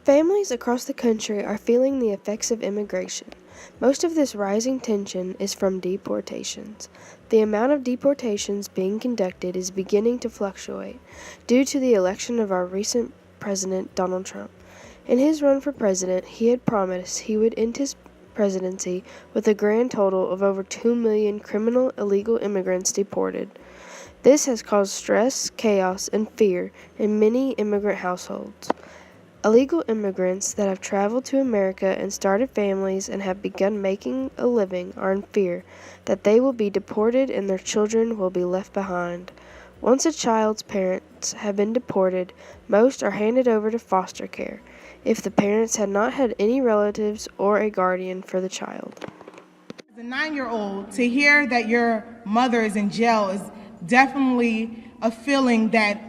Families across the country are feeling the effects of immigration. Most of this rising tension is from deportations. The amount of deportations being conducted is beginning to fluctuate due to the election of our recent President Donald Trump. In his run for president, he had promised he would end his presidency with a grand total of over 2 million criminal illegal immigrants deported. This has caused stress, chaos, and fear in many immigrant households. Illegal immigrants that have traveled to America and started families and have begun making a living are in fear that they will be deported and their children will be left behind. Once a child's parents have been deported, most are handed over to foster care if the parents had not had any relatives or a guardian for the child. As a 9-year-old, to hear that your mother is in jail is definitely a feeling that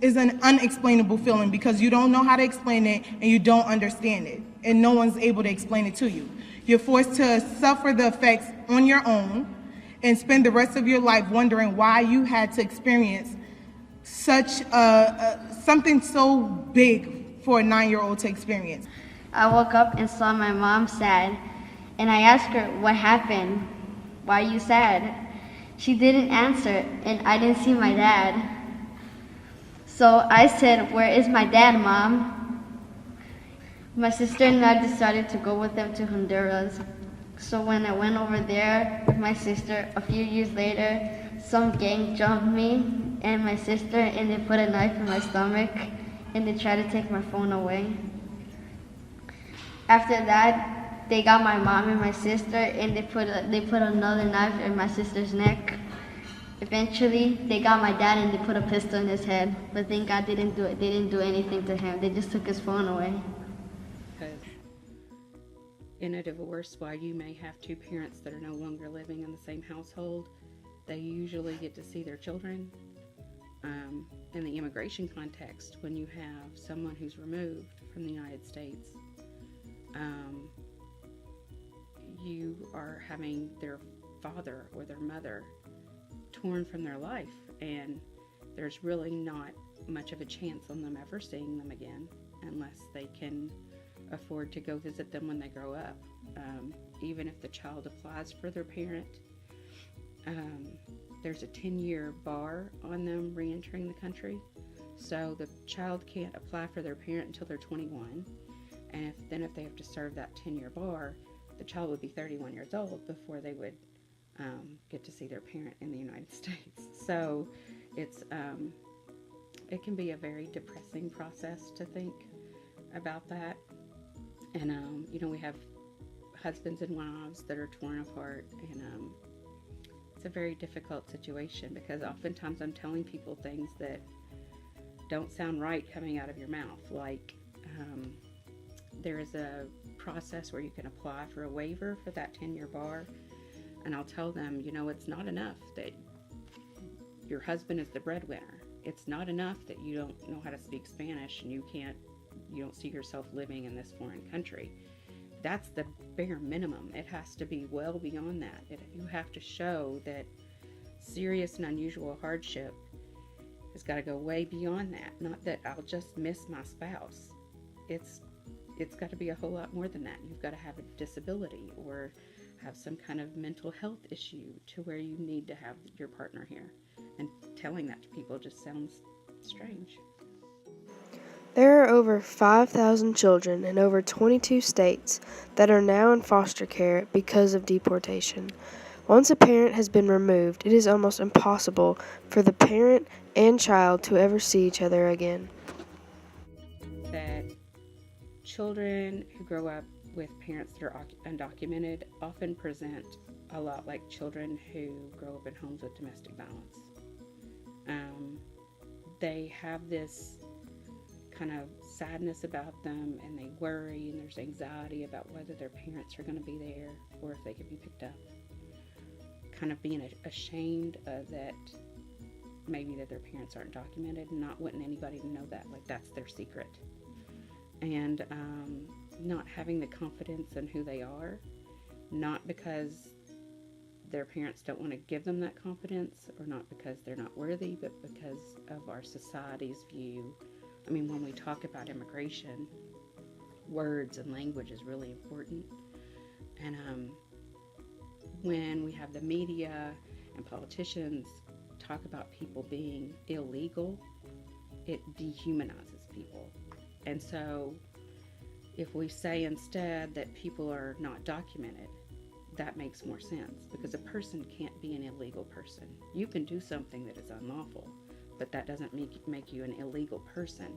is an unexplainable feeling because you don't know how to explain it and you don't understand it, and no one's able to explain it to you. You're forced to suffer the effects on your own and spend the rest of your life wondering why you had to experience such something so big for a 9-year-old to experience. I woke up and saw my mom sad, and I asked her, "What happened? Why are you sad?" She didn't answer, and I didn't see my dad. So I said, "Where is my dad, Mom?" My sister and I decided to go with them to Honduras. So when I went over there with my sister, a few years later, some gang jumped me and my sister, and they put a knife in my stomach, and they tried to take my phone away. After that, they got my mom and my sister, and they put another knife in my sister's neck. Eventually, they got my dad and they put a pistol in his head, but thank God they didn't do it. They didn't do anything to him. They just took his phone away. Because in a divorce, while you may have two parents that are no longer living in the same household, they usually get to see their children. In the immigration context, when you have someone who's removed from the United States, you are having their father or their mother torn from their life, and there's really not much of a chance on them ever seeing them again unless they can afford to go visit them when they grow up. Even if the child applies for their parent, there's a 10-year bar on them re-entering the country, so the child can't apply for their parent until they're 21, and if they have to serve that 10-year bar, the child would be 31 years old before they would get to see their parent in the United States. So it can be a very depressing process to think about that. And we have husbands and wives that are torn apart, and it's a very difficult situation because oftentimes I'm telling people things that don't sound right coming out of your mouth. Like there is a process where you can apply for a waiver for that 10-year bar. And I'll tell them, it's not enough that your husband is the breadwinner. It's not enough that you don't know how to speak Spanish and you don't see yourself living in this foreign country. That's the bare minimum. It has to be well beyond that. You have to show that serious and unusual hardship has got to go way beyond that. Not that I'll just miss my spouse. It's got to be a whole lot more than that. You've got to have a disability or have some kind of mental health issue to where you need to have your partner here. And telling that to people just sounds strange. There are over 5,000 children in over 22 states that are now in foster care because of deportation. Once a parent has been removed, it is almost impossible for the parent and child to ever see each other again. That children who grow up with parents that are undocumented often present a lot like children who grow up in homes with domestic violence. They have this kind of sadness about them, and they worry, and there's anxiety about whether their parents are going to be there or if they could be picked up. Kind of being ashamed of that, maybe that their parents aren't documented, and not wanting anybody to know that, like that's their secret. And not having the confidence in who they are, not because their parents don't want to give them that confidence, or not because they're not worthy, but because of our society's view. I mean, when we talk about immigration, words and language is really important. And when we have the media and politicians talk about people being illegal, it dehumanizes people. And so if we say instead that people are not documented, that makes more sense, because a person can't be an illegal person. You can do something that is unlawful, but that doesn't make you an illegal person.